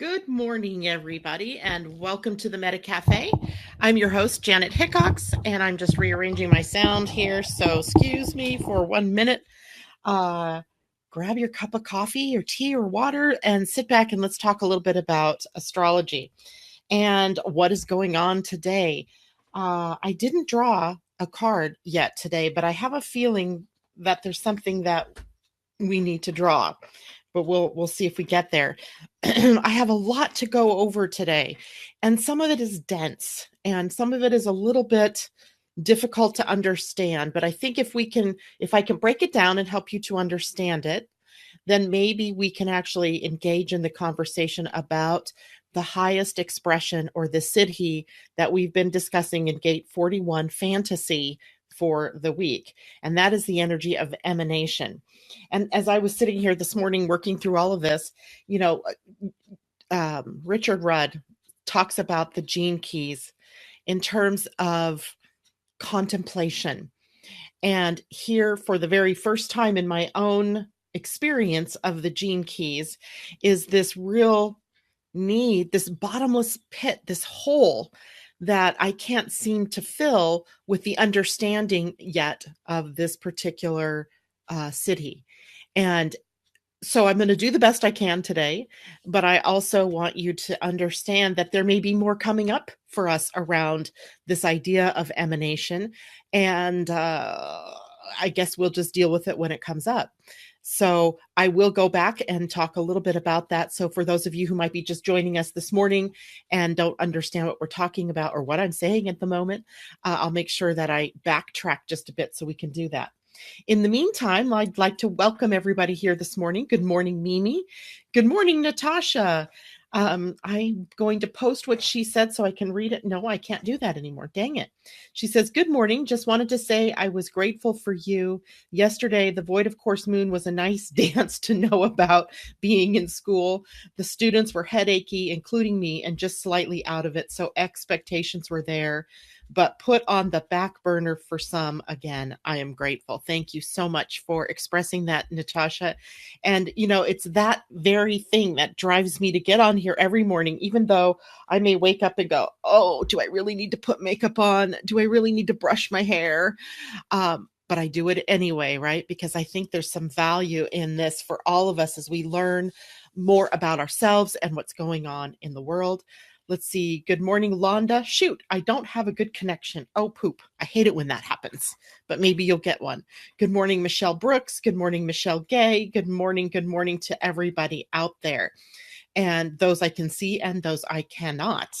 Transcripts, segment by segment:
Good morning, everybody, and welcome to the Meta Cafe. I'm your host, Janet Hickox, and I'm just rearranging my sound here, so excuse me for 1 minute. Grab your cup of coffee or tea or water and sit back and let's talk a little bit about astrology and what is going on today. I didn't draw a card yet today, but I have a feeling that there's something that we need to draw, but we'll see if we get there. I have a lot to go over today, and some of it is dense and some of it is a little bit difficult to understand, but I think if I can break it down and help you to understand it, then maybe we can actually engage in the conversation about the highest expression or the siddhi that we've been discussing in Gate 41 Fantasy for the week. And that is the energy of emanation. And as I was sitting here this morning working through all of this, Richard Rudd talks about the gene keys in terms of contemplation. And here, for the very first time in my own experience of the gene keys, is this real need, this bottomless pit, this hole that I can't seem to fill with the understanding yet of this particular city. And so I'm going to do the best I can today, but I also want you to understand that there may be more coming up for us around this idea of emanation. And I guess we'll just deal with it when it comes up. So I will go back and talk a little bit about that. So for those of you who might be just joining us this morning and don't understand what we're talking about or what I'm saying at the moment, I'll make sure that I backtrack just a bit so we can do that. In the meantime, I'd like to welcome everybody here this morning. Good morning, Mimi. Good morning, Natasha. I'm going to post what she said so I can read it. No, I can't do that anymore. Dang it. She says, good morning. Just wanted to say I was grateful for you. Yesterday, the Void of Course Moon was a nice dance to know about being in school. The students were headachy, including me, and just slightly out of it. So expectations were there, but put on the back burner for some. Again, I am grateful. Thank you so much for expressing that, Natasha. And, it's that very thing that drives me to get on here every morning, even though I may wake up and go, oh, do I really need to put makeup on? Do I really need to brush my hair? But I do it anyway, right? Because I think there's some value in this for all of us as we learn more about ourselves and what's going on in the world. Let's see. Good morning, Londa. Shoot, I don't have a good connection. Oh, poop. I hate it when that happens, but maybe you'll get one. Good morning, Michelle Brooks. Good morning, Michelle Gay. Good morning to everybody out there. And those I can see and those I cannot.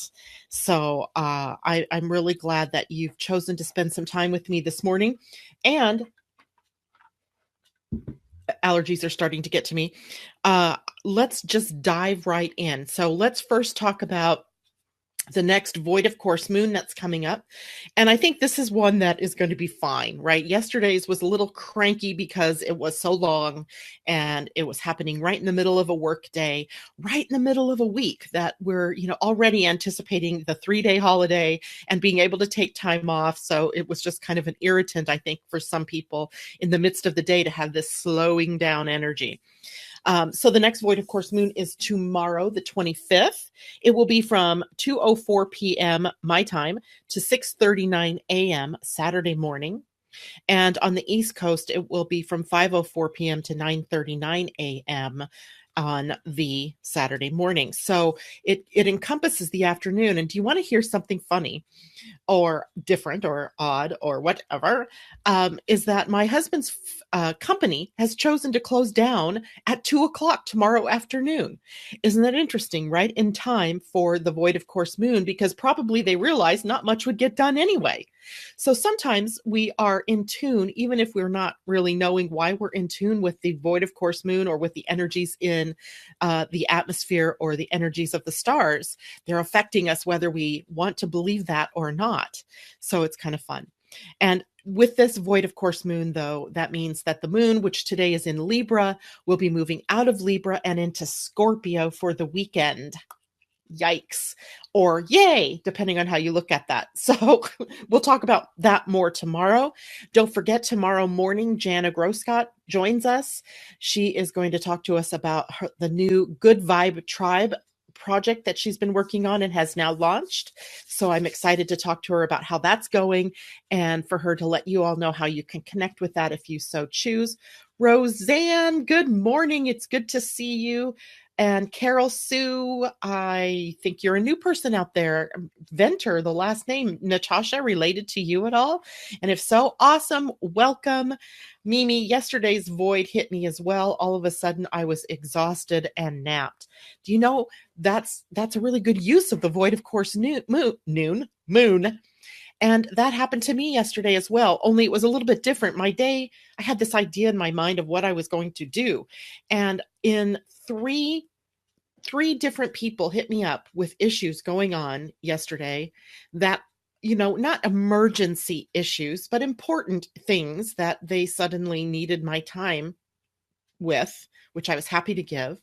So I'm really glad that you've chosen to spend some time with me this morning. And allergies are starting to get to me. Let's just dive right in. So let's first talk about the next Void of Course Moon that's coming up. And I think this is one that is going to be fine, right? Yesterday's was a little cranky because it was so long and it was happening right in the middle of a work day, right in the middle of a week that we're, already anticipating the 3-day holiday and being able to take time off. So it was just kind of an irritant, I think, for some people in the midst of the day to have this slowing down energy. So the next Void of Course Moon is tomorrow, the 25th. It will be from 2:04 p.m. my time to 6:39 a.m. Saturday morning. And on the East Coast, it will be from 5:04 p.m. to 9:39 a.m. on the Saturday morning. So it encompasses the afternoon. And do you want to hear something funny or different or odd or whatever? Is that my husband's company has chosen to close down at 2:00 tomorrow afternoon. Isn't that interesting, right? In time for the Void of Course Moon, because probably they realized not much would get done anyway. So sometimes we are in tune, even if we're not really knowing why we're in tune with the Void of Course Moon or with the energies in the atmosphere or the energies of the stars. They're affecting us whether we want to believe that or not. So it's kind of fun. And with this Void of Course Moon, though, that means that the moon, which today is in Libra, will be moving out of Libra and into Scorpio for the weekend. Yikes, or yay, depending on how you look at that. So we'll talk about that more tomorrow. Don't forget, tomorrow morning, Jana Groscott joins us. She is going to talk to us about the new Good Vibe Tribe project that she's been working on and has now launched. So I'm excited to talk to her about how that's going and for her to let you all know how you can connect with that if you so choose. Roseanne, good morning. It's good to see you. And Carol Sue, I think you're a new person out there. Venter, the last name, Natasha, related to you at all? And if so, awesome. Welcome. Mimi, yesterday's void hit me as well. All of a sudden, I was exhausted and napped. Do you know that's a really good use of the void, of course, moon. And that happened to me yesterday as well, only it was a little bit different. My day, I had this idea in my mind of what I was going to do. And in three different people hit me up with issues going on yesterday that, not emergency issues, but important things that they suddenly needed my time with, which I was happy to give.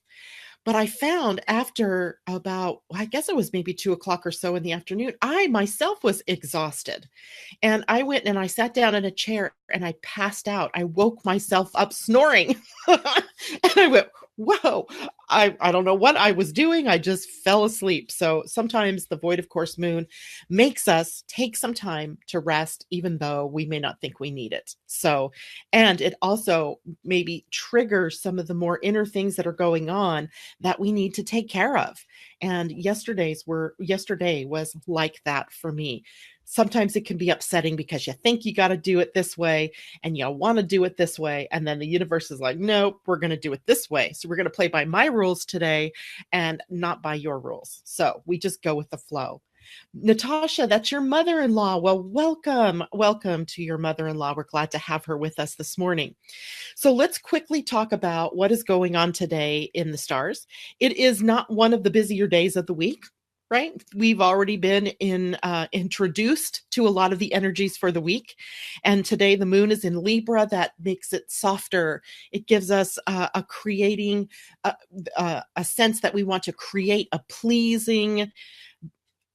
But I found after about, I guess it was maybe 2 o'clock or so in the afternoon, I myself was exhausted. And I went and I sat down in a chair and I passed out. I woke myself up snoring. And I went, whoa, I don't know what I was doing. I just fell asleep. So sometimes the void, of course, moon makes us take some time to rest, even though we may not think we need it. So, and it also maybe triggers some of the more inner things that are going on that we need to take care of. And yesterday was like that for me. Sometimes it can be upsetting because you think you got to do it this way and you want to do it this way. And then the universe is like, nope, we're going to do it this way. So we're going to play by my rules today and not by your rules. So we just go with the flow. Natasha, that's your mother-in-law. Well, welcome to your mother-in-law. We're glad to have her with us this morning. So let's quickly talk about what is going on today in the stars. It is not one of the busier days of the week, right? We've already been introduced to a lot of the energies for the week. And today the moon is in Libra. That makes it softer. It gives us a sense that we want to create a pleasing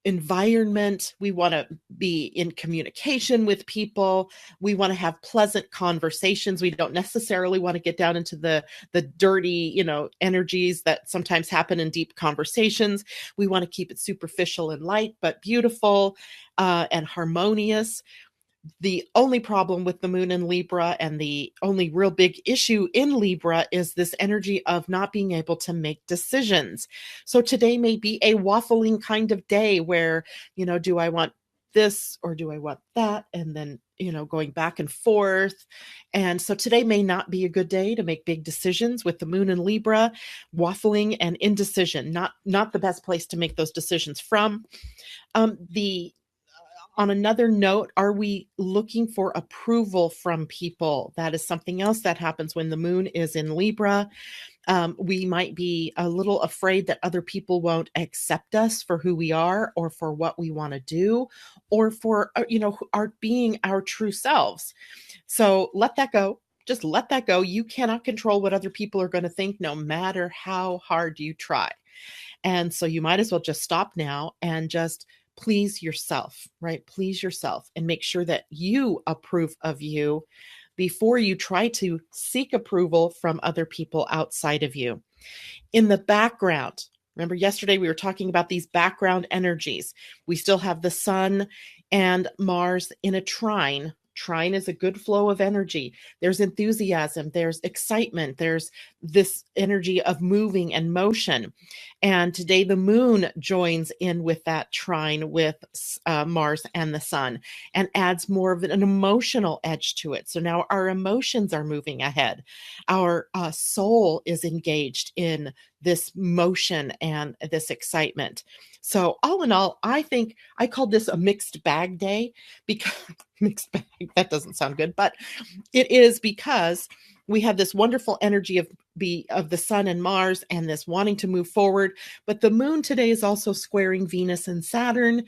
environment. We want to be in communication with people. We want to have pleasant conversations. We don't necessarily want to get down into the dirty, energies that sometimes happen in deep conversations. We want to keep it superficial and light, but beautiful and harmonious. The only problem with the moon in Libra and the only real big issue in Libra is this energy of not being able to make decisions. So today may be a waffling kind of day where, do I want this or do I want that? And then, going back and forth. And so today may not be a good day to make big decisions with the moon in Libra, waffling and indecision, not the best place to make those decisions from. On another note, are we looking for approval from people? That is something else that happens when the moon is in Libra. We might be a little afraid that other people won't accept us for who we are or for what we want to do or for, our being our true selves. So let that go. Just let that go. You cannot control what other people are going to think, no matter how hard you try. And so you might as well just stop now and just please yourself, right? Please yourself and make sure that you approve of you before you try to seek approval from other people outside of you. In the background, remember yesterday we were talking about these background energies. We still have the sun and Mars in a trine. Trine is a good flow of energy. There's enthusiasm, there's excitement, there's this energy of moving and motion. And today the moon joins in with that trine with Mars and the sun and adds more of an emotional edge to it. So now our emotions are moving ahead. Our soul is engaged in this motion and this excitement. So all in all, I think I called this a mixed bag day because mixed bag, that doesn't sound good, but it is because we have this wonderful energy of the sun and Mars and this wanting to move forward. But the moon today is also squaring Venus and Saturn.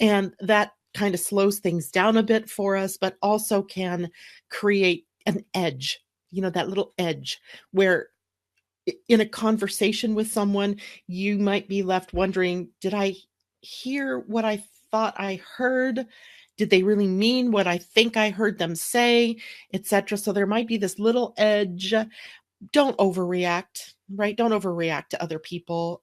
And that kind of slows things down a bit for us, but also can create an edge, that little edge where in a conversation with someone, you might be left wondering, did I hear what I thought I heard? Did they really mean what I think I heard them say, etc.? So there might be this little edge. Don't overreact. right? Don't overreact to other people.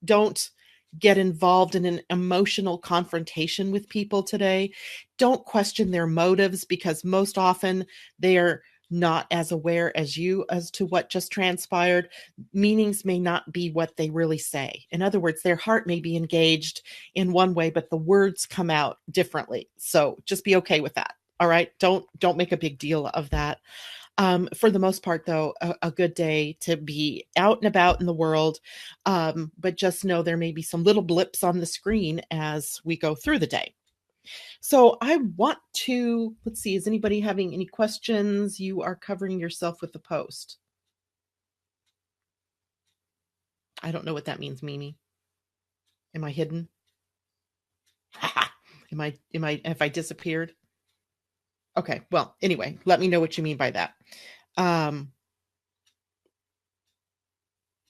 Don't get involved in an emotional confrontation with people today. Don't question their motives, because most often they are not as aware as you as to what just transpired. Meanings may not be what they really say. In other words, their heart may be engaged in one way, but the words come out differently. So just be okay with that. All right. Don't make a big deal of that. For the most part, though, a good day to be out and about in the world. But just know there may be some little blips on the screen as we go through the day. So I want to, let's see, is anybody having any questions? You are covering yourself with the post. I don't know what that means, Mimi. Am I hidden? Have I disappeared? Okay. Well, anyway, let me know what you mean by that. Um,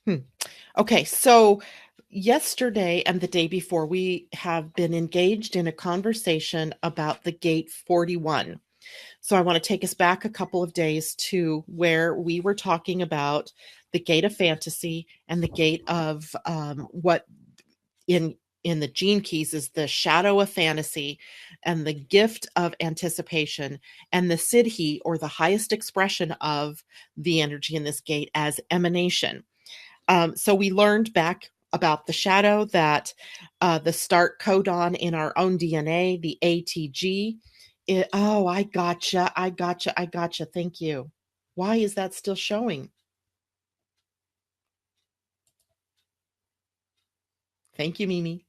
hmm. Okay, so yesterday and the day before, we have been engaged in a conversation about the gate 41. So I want to take us back a couple of days to where we were talking about the gate of fantasy and the gate of what in the gene keys is the shadow of fantasy and the gift of anticipation, and the siddhi, or the highest expression of the energy in this gate, as emanation. So we learned back about the shadow that the start codon in our own DNA, the ATG. Oh, I gotcha. I gotcha. I gotcha. Thank you. Why is that still showing? Thank you, Mimi.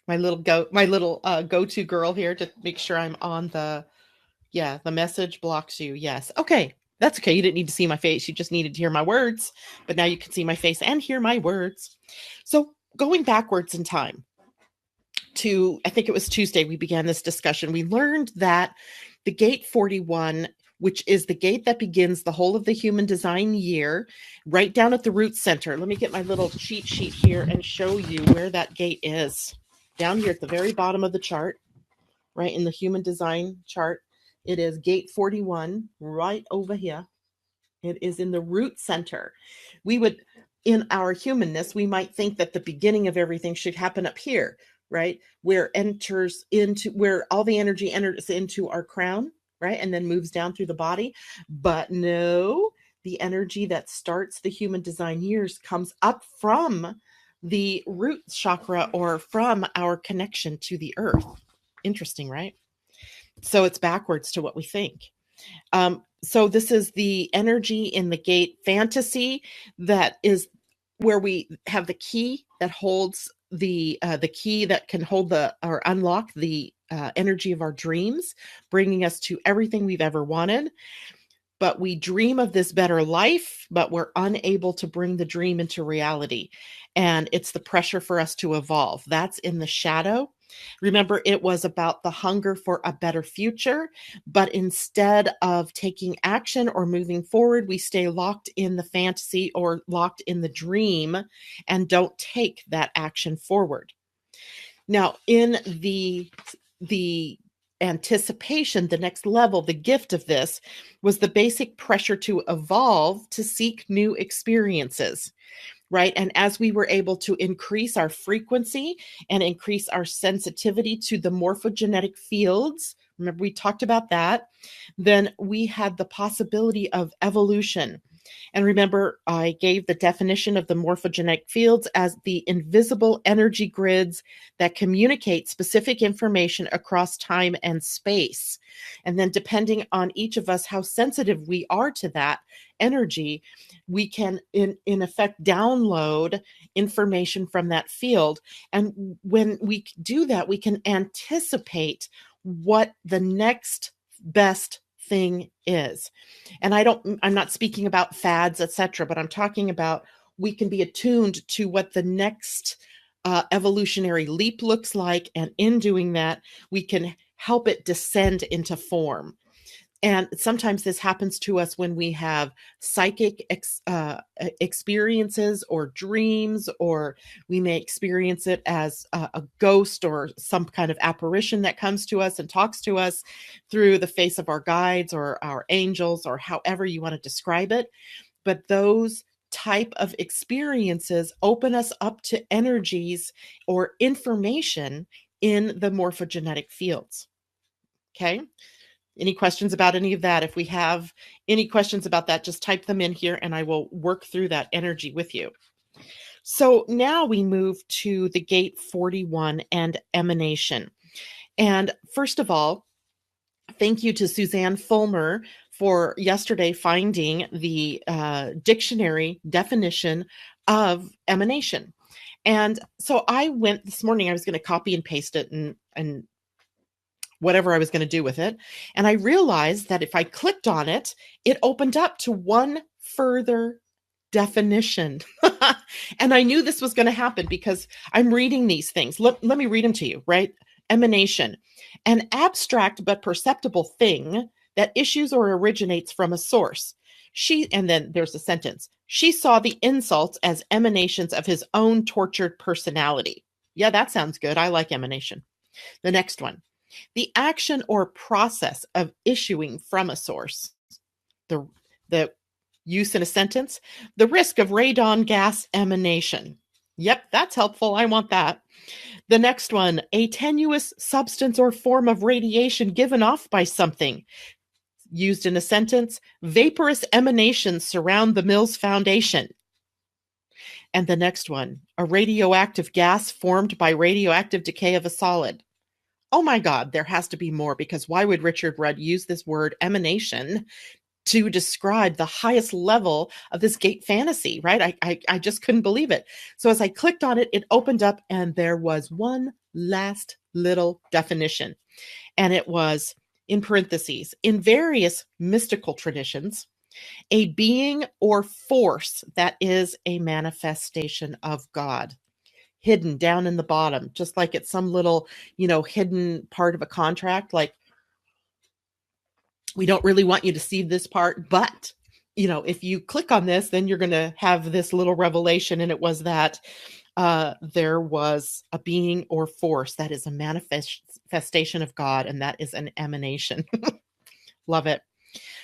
My little go-to girl here to make sure I'm on the message blocks you. Yes. Okay. That's okay. You didn't need to see my face. You just needed to hear my words. But now you can see my face and hear my words. So going backwards in time to, I think it was Tuesday, we began this discussion. We learned that the gate 41, which is the gate that begins the whole of the human design year, right down at the root center. Let me get my little cheat sheet here and show you where that gate is. Down here at the very bottom of the chart, right in the human design chart, it is gate 41 right over here. It is in the root center. We would, in our humanness, we might think that the beginning of everything should happen up here, right? Where all the energy enters into our crown, right? And then moves down through the body. But no, the energy that starts the human design years comes up from the root chakra, or from our connection to the earth. Interesting, right? So it's backwards to what we think. So this is the energy in the gate fantasy, that is where we have the key that holds the key that can hold or unlock the energy of our dreams, bringing us to everything we've ever wanted. But we dream of this better life, but we're unable to bring the dream into reality. And it's the pressure for us to evolve. That's in the shadow. Remember, it was about the hunger for a better future, but instead of taking action or moving forward, we stay locked in the fantasy or locked in the dream and don't take that action forward. Now, in the anticipation, the next level, the gift of this was the basic pressure to evolve, to seek new experiences, right? And as we were able to increase our frequency and increase our sensitivity to the morphogenetic fields, remember we talked about that, then we had the possibility of evolution. And remember, I gave the definition of the morphogenetic fields as the invisible energy grids that communicate specific information across time and space. And then, depending on each of us, how sensitive we are to that energy, we can, in effect, download information from that field. And when we do that, we can anticipate what the next best thing is. And I'm not speaking about fads, etc., but I'm talking about, we can be attuned to what the next evolutionary leap looks like, and in doing that, we can help it descend into form. And sometimes this happens to us when we have psychic experiences or dreams, or we may experience it as a ghost or some kind of apparition that comes to us and talks to us through the face of our guides or our angels, or however you want to describe it. But those type of experiences open us up to energies or information in the morphogenetic fields. Okay. Any questions about any of that? If we have any questions about that, just type them in here and I will work through that energy with you. So now we move to the gate 41 and emanation. And first of all, thank you to Suzanne Fulmer for yesterday finding the dictionary definition of emanation. And so I went this morning, I was going to copy and paste it and whatever I was going to do with it. And I realized that if I clicked on it, it opened up to one further definition. And I knew this was going to happen because I'm reading these things. Let me read them to you, right? Emanation, an abstract but perceptible thing that issues or originates from a source. And then there's a sentence. She saw the insults as emanations of his own tortured personality. Yeah, that sounds good. I like emanation. The next one. The action or process of issuing from a source. The use in a sentence, the risk of radon gas emanation. Yep, that's helpful. I want that. The next one, a tenuous substance or form of radiation given off by something. Used in a sentence, vaporous emanations surround the mill's foundation. And the next one, a radioactive gas formed by radioactive decay of a solid. Oh my God, there has to be more, because why would Richard Rudd use this word emanation to describe the highest level of this gate fantasy, right? I just couldn't believe it. So as I clicked on it, it opened up and there was one last little definition. And it was, in parentheses, in various mystical traditions, a being or force that is a manifestation of God. Hidden down in the bottom, just like it's some little, hidden part of a contract. Like, we don't really want you to see this part, but if you click on this, then you're going to have this little revelation. And it was that there was a being or force that is a manifestation of God, and that is an emanation. Love it.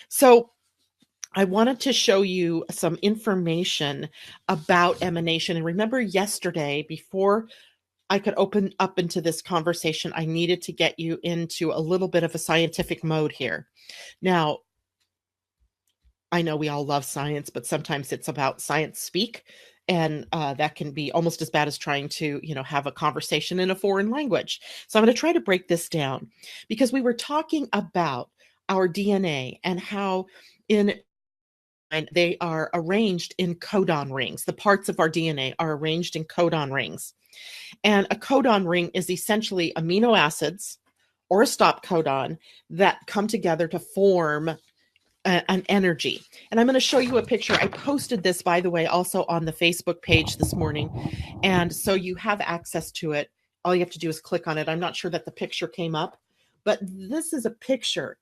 So I wanted to show you some information about emanation. And remember yesterday, before I could open up into this conversation, I needed to get you into a little bit of a scientific mode here. Now, I know we all love science, but sometimes it's about science speak. And that can be almost as bad as trying to, have a conversation in a foreign language. So I'm going to try to break this down, because we were talking about our DNA and how they are arranged in codon rings. The parts of our DNA are arranged in codon rings. And a codon ring is essentially amino acids or a stop codon that come together to form an energy. And I'm going to show you a picture. I posted this, by the way, also on the Facebook page this morning. And so you have access to it. All you have to do is click on it. I'm not sure that the picture came up, but this is a picture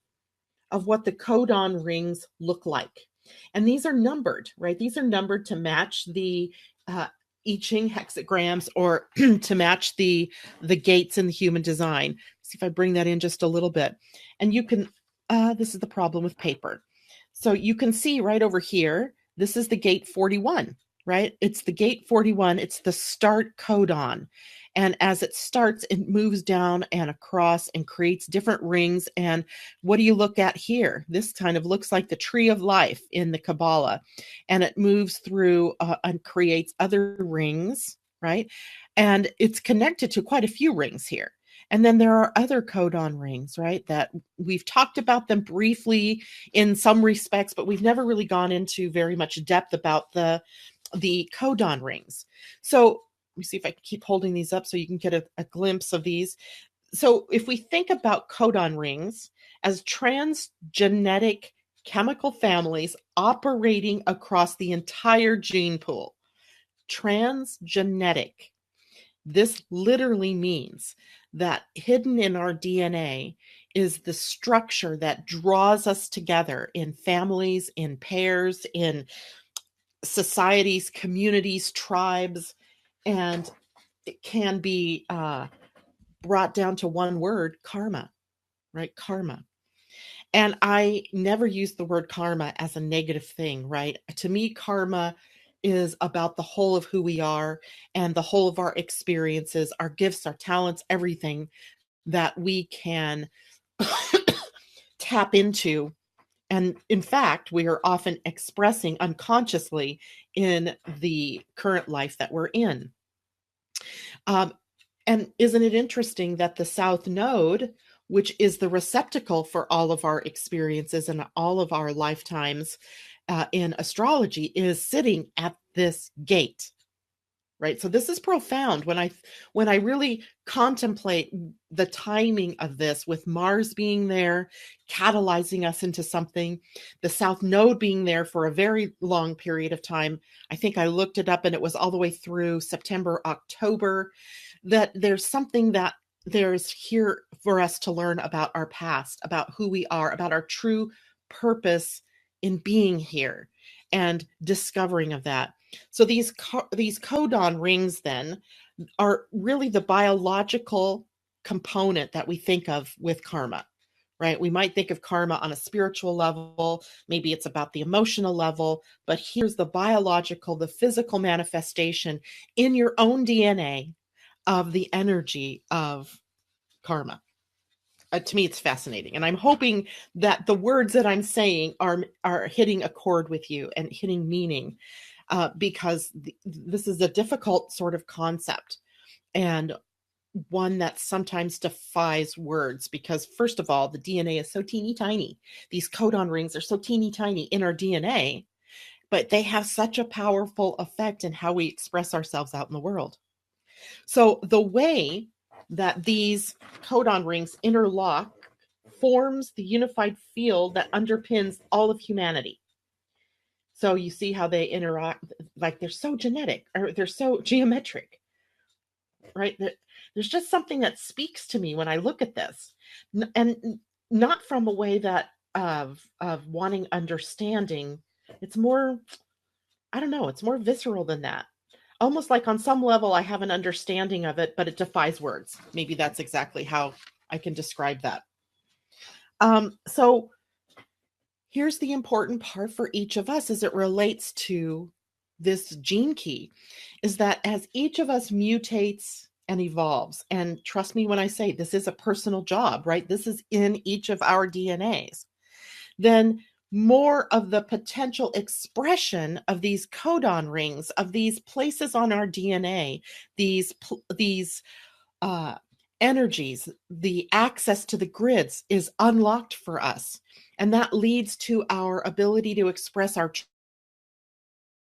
of what the codon rings look like. And these are numbered, right? These are numbered to match the I Ching hexagrams, or to match the gates in the human design. See if I bring that in just a little bit. And you can, this is the problem with paper. So you can see right over here, this is the gate 41, right? It's the gate 41. It's the start codon. And as it starts, it moves down and across and creates different rings. And what do you look at here? This kind of looks like the tree of life in the Kabbalah. And it moves through and creates other rings, right? And it's connected to quite a few rings here. And then there are other codon rings, right? That we've talked about them briefly in some respects, but we've never really gone into very much depth about the codon rings. So let me see if I can keep holding these up so you can get a glimpse of these. So if we think about codon rings as transgenetic chemical families operating across the entire gene pool, transgenetic, this literally means that hidden in our DNA is the structure that draws us together in families, in pairs, in societies, communities, tribes, and it can be brought down to one word, karma, right? Karma. And I never use the word karma as a negative thing, right? To me, karma is about the whole of who we are and the whole of our experiences, our gifts, our talents, everything that we can tap into. And in fact, we are often expressing unconsciously in the current life that we're in. Um, and isn't it interesting that the South Node, which is the receptacle for all of our experiences and all of our lifetimes in astrology, is sitting at this gate? Right. So this is profound when I really contemplate the timing of this, with Mars being there, catalyzing us into something, the South Node being there for a very long period of time. I think I looked it up and it was all the way through September, October, that there's here for us to learn about our past, about who we are, about our true purpose in being here and discovering of that. So these codon rings then are really the biological component that we think of with karma, right? We might think of karma on a spiritual level, maybe it's about the emotional level, but here's the biological, the physical manifestation in your own DNA of the energy of karma. To me, it's fascinating, and I'm hoping that the words that I'm saying are hitting a chord with you and hitting meaning, because this is a difficult sort of concept, and one that sometimes defies words. Because first of all, the DNA is so teeny tiny; these codon rings are so teeny tiny in our DNA, but they have such a powerful effect in how we express ourselves out in the world. So the way that these codon rings interlock forms the unified field that underpins all of humanity. So you see how they interact, like they're so genetic, or they're so geometric, right? There's just something that speaks to me when I look at this, and not from a way that of wanting understanding. It's more, I don't know, it's more visceral than that. Almost like on some level I have an understanding of it, but it defies words. Maybe that's exactly how I can describe that. So here's the important part for each of us as it relates to this gene key, is that as each of us mutates and evolves, and trust me when I say this is a personal job, right? This is in each of our DNAs, then more of the potential expression of these codon rings, of these places on our DNA, these uh, energies, the access to the grids is unlocked for us. And that leads to our ability to express our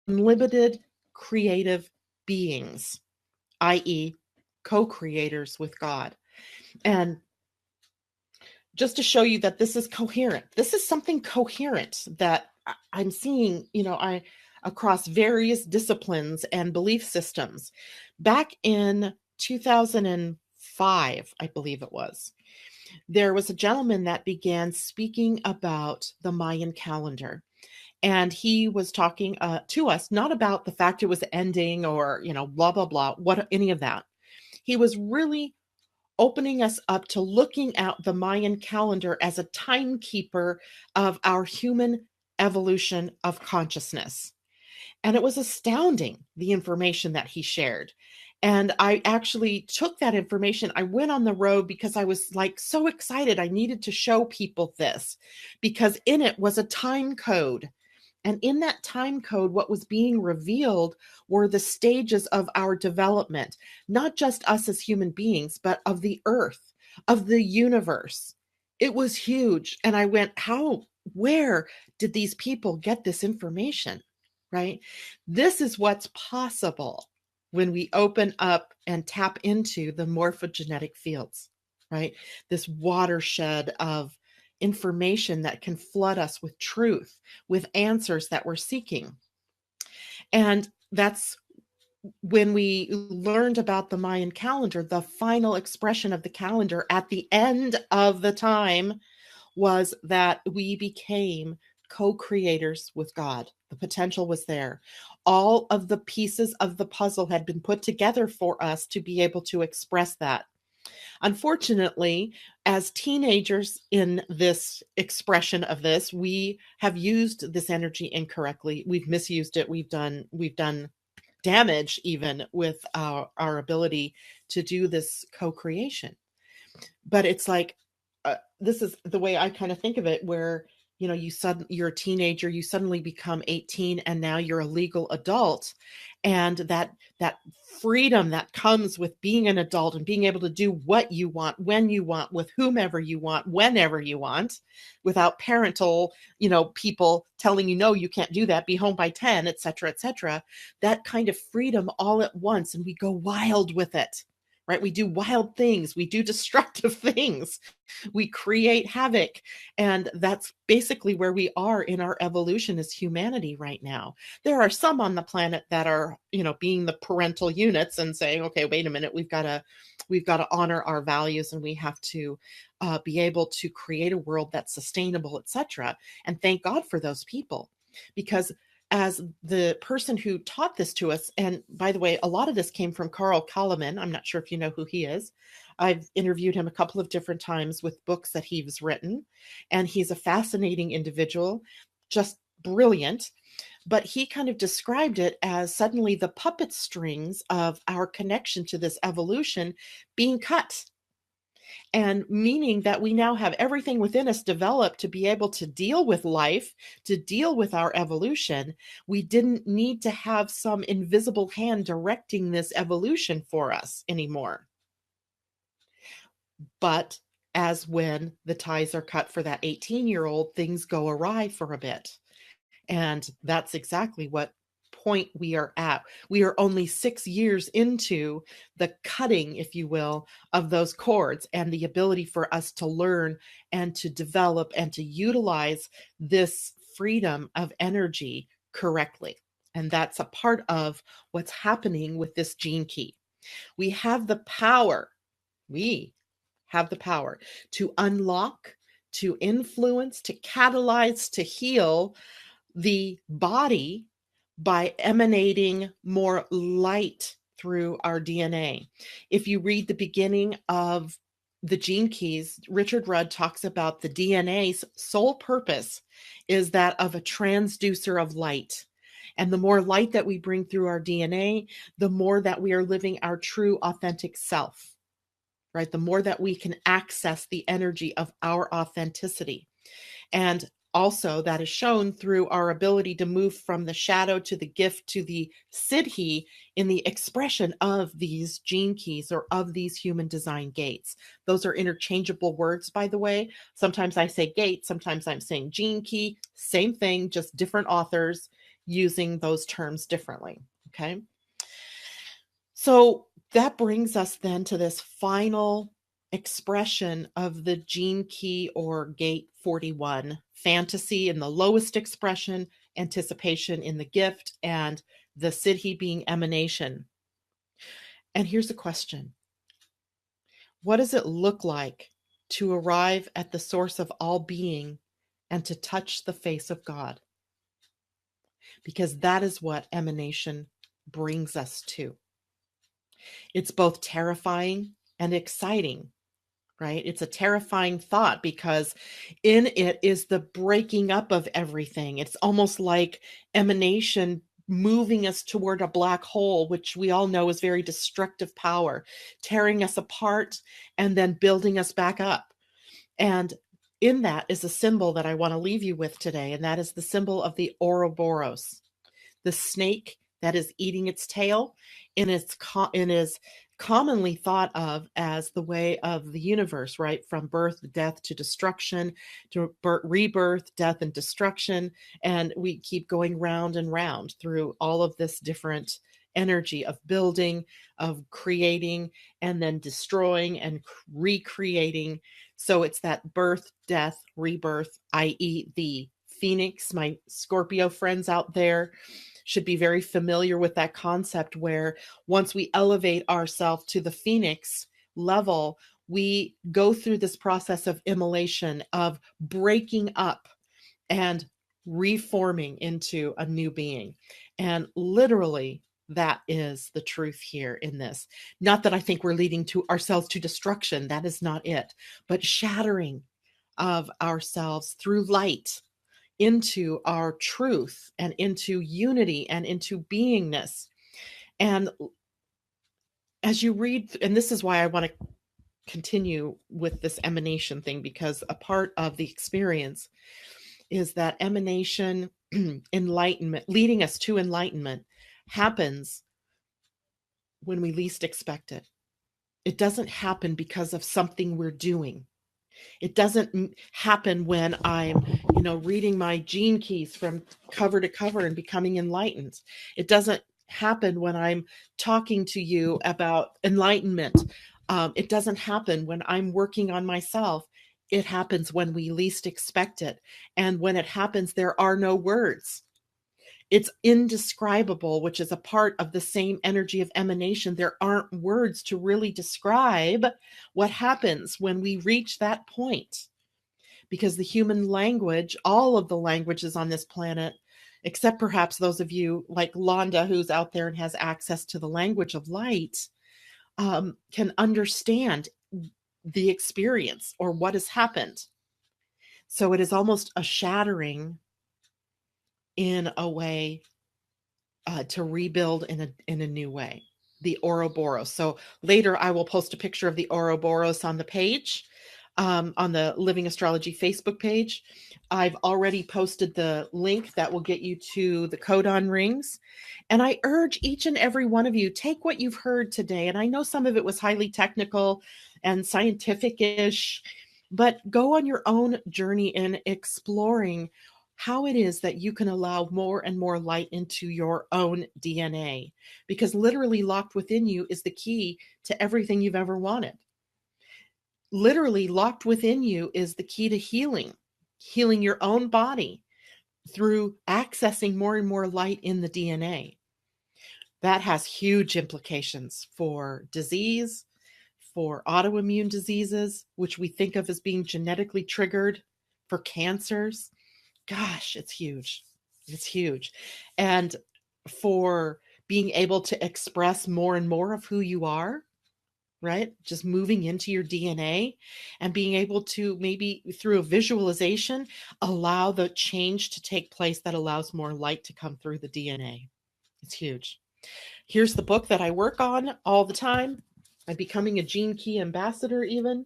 unlimited creative beings, i.e., co creators with God. And just to show you that this is coherent, this is something coherent that I'm seeing, across various disciplines and belief systems. Back in 2005, I believe it was, there was a gentleman that began speaking about the Mayan calendar. And he was talking to us, not about the fact it was ending or, blah, blah, blah, what any of that. He was really opening us up to looking at the Mayan calendar as a timekeeper of our human evolution of consciousness. And it was astounding, the information that he shared. And I actually took that information. I went on the road because I was like so excited. I needed to show people this, because in it was a time code. And in that time code, what was being revealed were the stages of our development, not just us as human beings, but of the earth, of the universe. It was huge. And I went, where did these people get this information? Right? This is what's possible when we open up and tap into the morphogenetic fields, right? This watershed of information that can flood us with truth, with answers that we're seeking. And that's when we learned about the Mayan calendar. The final expression of the calendar at the end of the time was that we became co-creators with God. The potential was there. All of the pieces of the puzzle had been put together for us to be able to express that. Unfortunately, as teenagers in this expression of this, we have used this energy incorrectly. We've misused it. We've done damage even with our ability to do this co-creation. But it's like, this is the way I kind of think of it, where you're a teenager, you suddenly become 18, and now you're a legal adult, and that freedom that comes with being an adult and being able to do what you want, when you want, with whomever you want, whenever you want, without parental people telling you, no, you can't do that, be home by 10, etc., etc. That kind of freedom all at once, and we go wild with it. Right? We do wild things. We do destructive things. We create havoc. And that's basically where we are in our evolution as humanity right now. There are some on the planet that are, being the parental units and saying, okay, wait a minute, we've got to honor our values, and we have to be able to create a world that's sustainable, etc. And thank God for those people, because as the person who taught this to us, and by the way, a lot of this came from Carl Kalaman. I'm not sure if you know who he is. I've interviewed him a couple of different times with books that he's written, and he's a fascinating individual, just brilliant. But he kind of described it as suddenly the puppet strings of our connection to this evolution being cut, and meaning that we now have everything within us developed to be able to deal with life, to deal with our evolution. We didn't need to have some invisible hand directing this evolution for us anymore. But as when the ties are cut for that 18-year-old, things go awry for a bit. And that's exactly what point we are at. We are only 6 years into the cutting, if you will, of those cords, and the ability for us to learn and to develop and to utilize this freedom of energy correctly. And that's a part of what's happening with this gene key. We have the power. We have the power to unlock, to influence, to catalyze, to heal the body by emanating more light through our DNA. If you read the beginning of the gene keys, Richard Rudd talks about the DNA's sole purpose is that of a transducer of light. And the more light that we bring through our DNA, the more that we are living our true authentic self, right? The more that we can access the energy of our authenticity. And also that is shown through our ability to move from the shadow to the gift to the siddhi in the expression of these gene keys or of these human design gates. Those are interchangeable words, by the way. Sometimes I say gate, sometimes I'm saying gene key, same thing, just different authors using those terms differently. Okay. So that brings us then to this final expression of the gene key or gate 41: fantasy in the lowest expression, anticipation in the gift, and the siddhi being emanation. And here's a question: what does it look like to arrive at the source of all being and to touch the face of God? Because that is what emanation brings us to. It's both terrifying and exciting, right? It's a terrifying thought because in it is the breaking up of everything. It's almost like emanation moving us toward a black hole, which we all know is very destructive power, tearing us apart and then building us back up. And in that is a symbol that I want to leave you with today, and that is the symbol of the Ouroboros, the snake that is eating its tail, and is commonly thought of as the way of the universe, right? From birth, death to destruction, to rebirth, death, and destruction. And we keep going round and round through all of this different energy of building, of creating, and then destroying and recreating. So it's that birth, death, rebirth, i.e., the phoenix. My Scorpio friends out there should be very familiar with that concept, where once we elevate ourselves to the phoenix level, we go through this process of immolation, of breaking up and reforming into a new being. And literally, that is the truth here in this. Not that I think we're leading to ourselves to destruction. That is not it. But shattering of ourselves through light into our truth and into unity and into beingness. And as you read, and this is why I want to continue with this emanation thing, because a part of the experience is that emanation, enlightenment, leading us to enlightenment, happens when we least expect it. It doesn't happen because of something we're doing. It doesn't happen when I'm, reading my gene keys from cover to cover and becoming enlightened. It doesn't happen when I'm talking to you about enlightenment. It doesn't happen when I'm working on myself. It happens when we least expect it. And when it happens, there are no words. It's indescribable, which is a part of the same energy of emanation. There aren't words to really describe what happens when we reach that point. Because the human language, all of the languages on this planet, except perhaps those of you like Londa, who's out there and has access to the language of light, can understand the experience or what has happened. So it is almost a shattering in a way to rebuild in a new way. The Ouroboros. So later I will post a picture of the Ouroboros on the page, on the Living Astrology Facebook page. I've already posted the link that will get you to the codon rings. And I urge each and every one of you, take what you've heard today. And I know some of it was highly technical and scientific-ish, but go on your own journey in exploring how it is that you can allow more and more light into your own DNA, because literally locked within you is the key to everything you've ever wanted. Literally locked within you is the key to healing your own body through accessing more and more light in the DNA. That has huge implications for disease, for autoimmune diseases, which we think of as being genetically triggered, for cancers. Gosh, it's huge. It's huge. And for being able to express more and more of who you are, right? Just moving into your DNA and being able to, maybe through a visualization, allow the change to take place that allows more light to come through the DNA. It's huge. Here's the book that I work on all the time. I'm becoming a Gene Key ambassador even.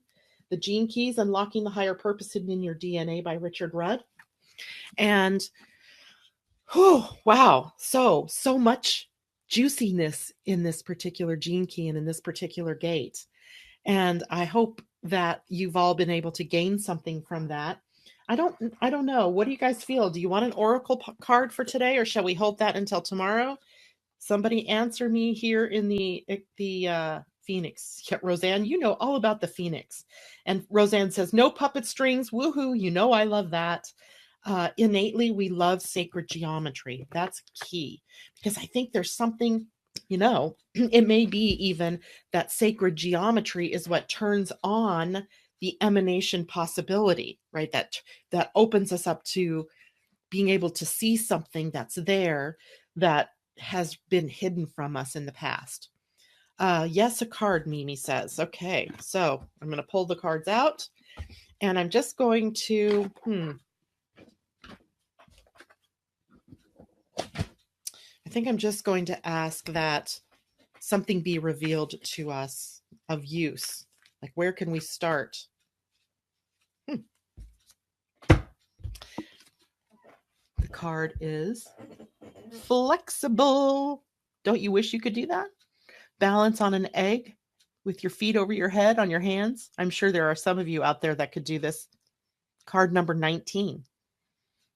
The Gene Keys, Unlocking the Higher Purpose Hidden in Your DNA by Richard Rudd. And wow, so much juiciness in this particular gene key and in this particular gate. And I hope that you've all been able to gain something from that. I don't know. What do you guys feel? Do you want an oracle card for today, or shall we hold that until tomorrow? Somebody answer me here in the Phoenix. Yeah, Roseanne, you know all about the Phoenix. And Roseanne says, no puppet strings. Woohoo. You know I love that. Innately, we love sacred geometry. That's key, because I think there's something, it may be even that sacred geometry is what turns on the emanation possibility, right? That opens us up to being able to see something that's there that has been hidden from us in the past. Yes, a card, Mimi says. Okay, so I'm going to pull the cards out, and I'm just going to, I think I'm just going to ask that something be revealed to us of use. Like, where can we start? The card is flexible. Don't you wish you could do that? Balance on an egg with your feet over your head on your hands. I'm sure there are some of you out there that could do this. Card number 19.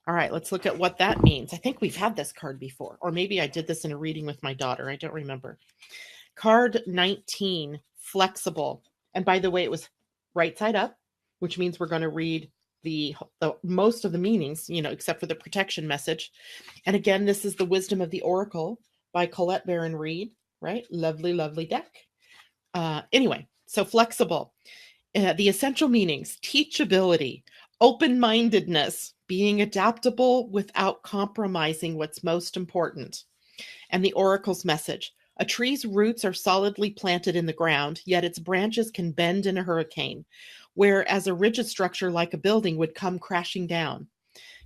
All right, let's look at what that means. I think we've had this card before, or maybe I did this in a reading with my daughter. I don't remember. Card 19, flexible. And by the way, it was right side up, which means we're going to read the most of the meanings, except for the protection message. And again, this is the Wisdom of the Oracle by Colette Baron Reed, right? Lovely, lovely deck. Anyway, so flexible. The essential meanings: teachability, open-mindedness, being adaptable without compromising what's most important, And the oracle's message: a tree's roots are solidly planted in the ground, yet its branches can bend in a hurricane, whereas a rigid structure like a building would come crashing down.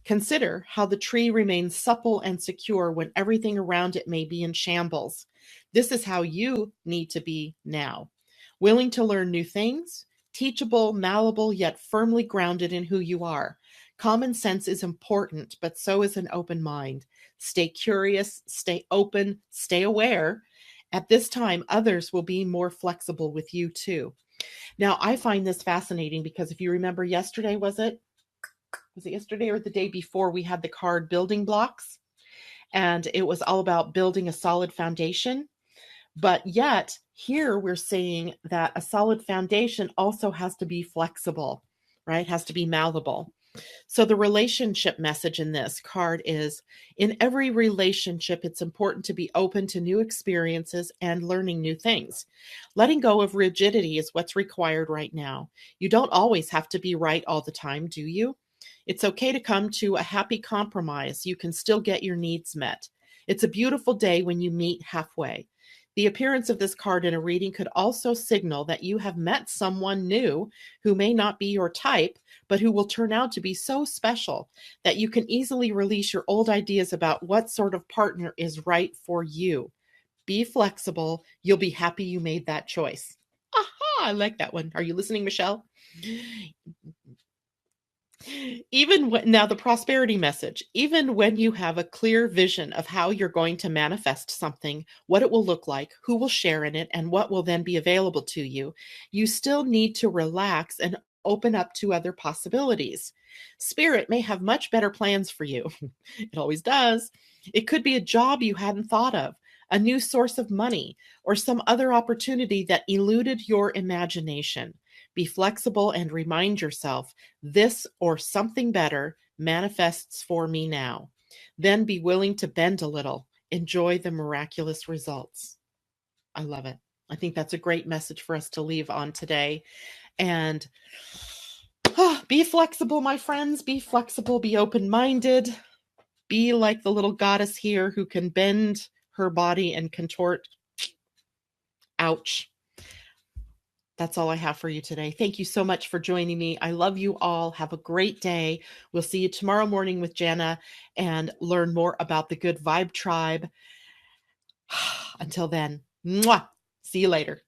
Consider how the tree remains supple and secure when everything around it may be in shambles. This is how you need to be now. Willing to learn new things, teachable, malleable, yet firmly grounded in who you are. Common sense is important, but so is an open mind. Stay curious, stay open, stay aware. At this time, others will be more flexible with you too. Now, I find this fascinating because if you remember yesterday, was it yesterday or the day before, we had the card building blocks, and it was all about building a solid foundation. But yet here we're saying that a solid foundation also has to be flexible, right? Has to be malleable. So the relationship message in this card is: in every relationship, it's important to be open to new experiences and learning new things. Letting go of rigidity is what's required right now. You don't always have to be right all the time, do you? It's okay to come to a happy compromise. You can still get your needs met. It's a beautiful day when you meet halfway. The appearance of this card in a reading could also signal that you have met someone new who may not be your type, but who will turn out to be so special that you can easily release your old ideas about what sort of partner is right for you. Be flexible. You'll be happy you made that choice. Aha, I like that one. Are you listening, Michelle? Now the prosperity message: even when you have a clear vision of how you're going to manifest something, what it will look like, who will share in it, and what will then be available to you, you still need to relax and open up to other possibilities. Spirit may have much better plans for you. It always does. It could be a job you hadn't thought of, a new source of money, or some other opportunity that eluded your imagination. Be flexible and remind yourself, this or something better manifests for me now. Then be willing to bend a little. Enjoy the miraculous results. I love it. I think that's a great message for us to leave on today. And be flexible, my friends. Be flexible. Be open minded. Be like the little goddess here who can bend her body and contort. Ouch. That's all I have for you today. Thank you so much for joining me. I love you all. Have a great day. We'll see you tomorrow morning with Jana and learn more about the Good Vibe Tribe. Until then, mwah. See you later.